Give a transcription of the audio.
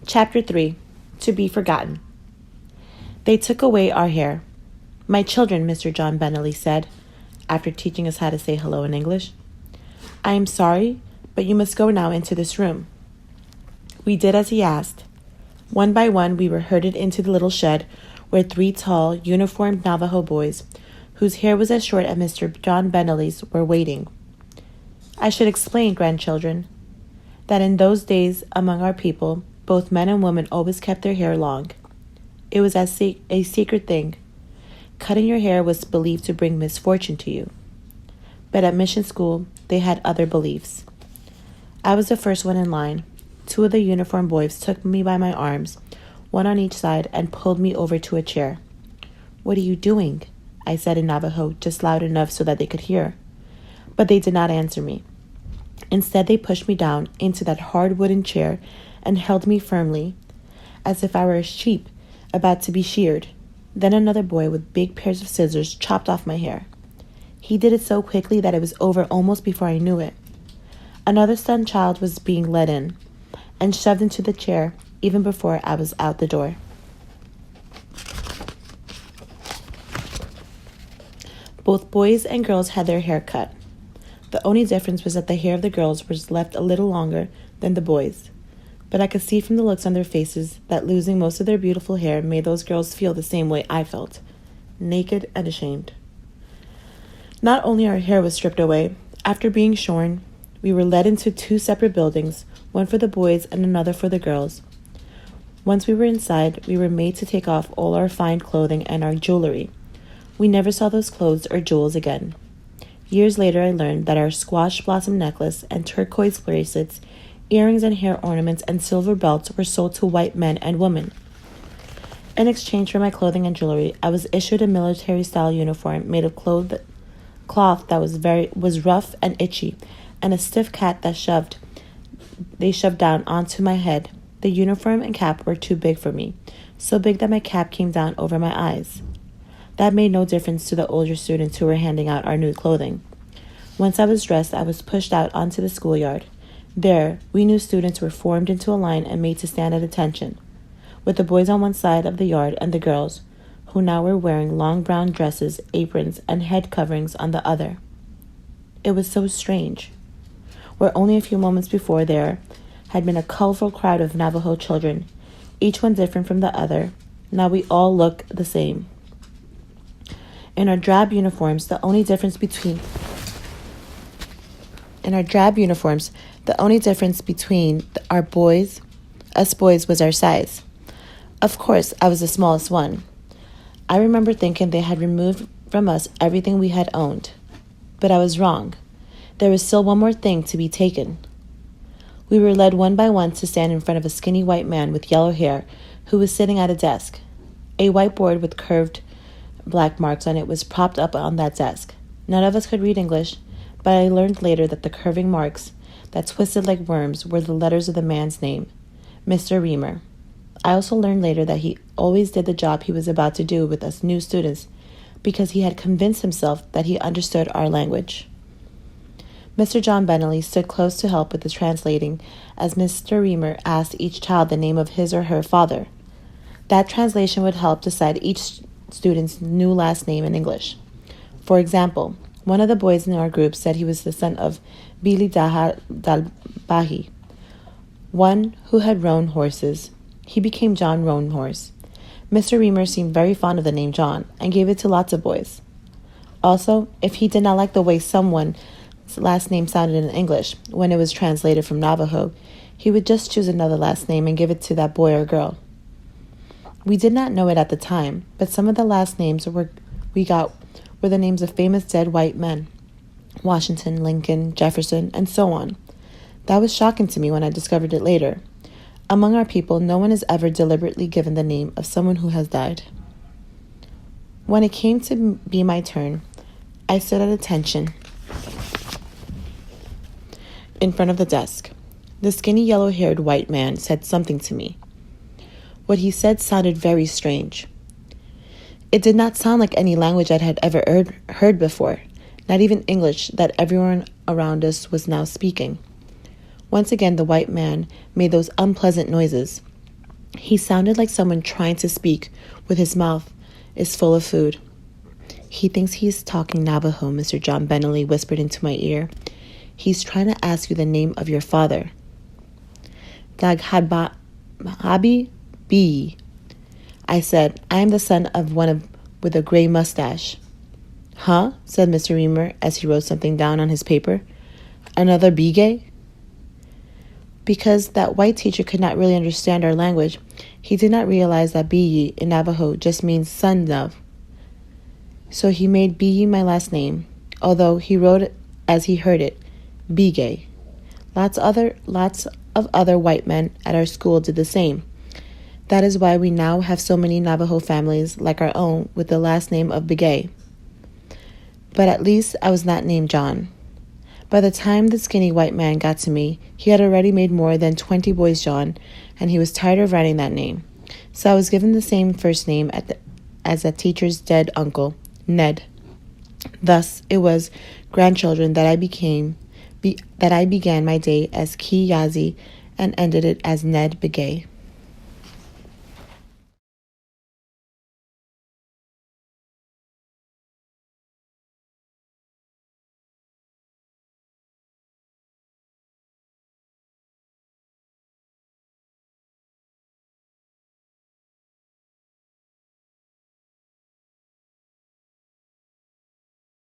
Chapter 3. To be Forgotten. They took away our hair. "My children," Mr. John Bentley said, after teaching us how to say hello in English, "I am sorry, but you must go now into this room." We did as he asked. One by one, we were herded into the little shed where 3 tall, uniformed Navajo boys, whose hair was as short as Mr. John Bentley's, were waiting. I should explain, grandchildren, that in those days among our people, both men and women always kept their hair long. It was a secret thing. Cutting your hair was believed to bring misfortune to you. But at mission school, they had other beliefs. I was the first one in line. 2 of the uniformed boys took me by my arms, one on each side, and pulled me over to a chair. "What are you doing?" I said in Navajo, just loud enough so that they could hear. But they did not answer me. Instead, they pushed me down into that hard wooden chair and held me firmly, as if I were a sheep about to be sheared. Then another boy with big pairs of scissors chopped off my hair. He did it so quickly that it was over almost before I knew it. Another stunned child was being led in and shoved into the chair even before I was out the door. Both boys and girls had their hair cut. The only difference was that the hair of the girls was left a little longer than the boys. But I could see from the looks on their faces that losing most of their beautiful hair made those girls feel the same way I felt, naked and ashamed. Not only our hair was stripped away, after being shorn, we were led into 2 separate buildings, one for the boys and another for the girls. Once we were inside, we were made to take off all our fine clothing and our jewelry. We never saw those clothes or jewels again. Years later, I learned that our squash blossom necklace and turquoise bracelets, earrings and hair ornaments and silver belts were sold to white men and women. In exchange for my clothing and jewelry, I was issued a military-style uniform made of cloth that was rough and itchy, and a stiff cap that they shoved down onto my head. The uniform and cap were too big for me, so big that my cap came down over my eyes. That made no difference to the older students who were handing out our new clothing. Once I was dressed, I was pushed out onto the schoolyard. There, we new students were formed into a line and made to stand at attention, with the boys on one side of the yard and the girls, who now were wearing long brown dresses, aprons, and head coverings, on the other. It was so strange. Where only a few moments before there had been a colorful crowd of Navajo children, each one different from the other, now we all look the same. In our drab uniforms, the only difference between us boys was our size. Of course, I was the smallest one. I remember thinking they had removed from us everything we had owned. But I was wrong. There was still one more thing to be taken. We were led one by one to stand in front of a skinny white man with yellow hair who was sitting at a desk. A whiteboard with curved black marks on it was propped up on that desk. None of us could read English, but I learned later that the curving marks that twisted like worms were the letters of the man's name, Mr. Reamer. I also learned later that he always did the job he was about to do with us new students because he had convinced himself that he understood our language. Mr. John Bentley stood close to help with the translating as Mr. Reamer asked each child the name of his or her father. That translation would help decide each student's new last name in English. For example, one of the boys in our group said he was the son of Bili Dalbahi, one who had roan horses. He became John Roan Horse. Mr. Reamer seemed very fond of the name John and gave it to lots of boys. Also, if he did not like the way someone's last name sounded in English when it was translated from Navajo, he would just choose another last name and give it to that boy or girl. We did not know it at the time, but some of the last names we got were the names of famous dead white men: Washington, Lincoln, Jefferson, and so on. That was shocking to me when I discovered it later. Among our people, no one is ever deliberately given the name of someone who has died. When it came to be my turn, I stood at attention in front of the desk. The skinny yellow-haired white man said something to me. What he said sounded very strange. It did not sound like any language I had ever heard before, not even English that everyone around us was now speaking. Once again, the white man made those unpleasant noises. He sounded like someone trying to speak with his mouth is full of food. He thinks he's talking Navajo, Mr. John Bentley whispered into my ear. He's trying to ask you the name of your father. Daghadbahabi B. I said, I am the son of one with a gray mustache. Huh? Said Mr. Reamer as he wrote something down on his paper. Another Bigay? Because that white teacher could not really understand our language, he did not realize that Biyi in Navajo just means son of. So he made Biyi my last name, although he wrote it as he heard it, Bigay. Lots of other white men at our school did the same. That is why we now have so many Navajo families like our own with the last name of Bigay. But at least I was not named John. By the time the skinny white man got to me, he had already made more than 20 boys John, and he was tired of writing that name. So I was given the same first name as a teacher's dead uncle, Ned. Thus, it was grandchildren that I began my day as Ki Yazi and ended it as Ned Begay.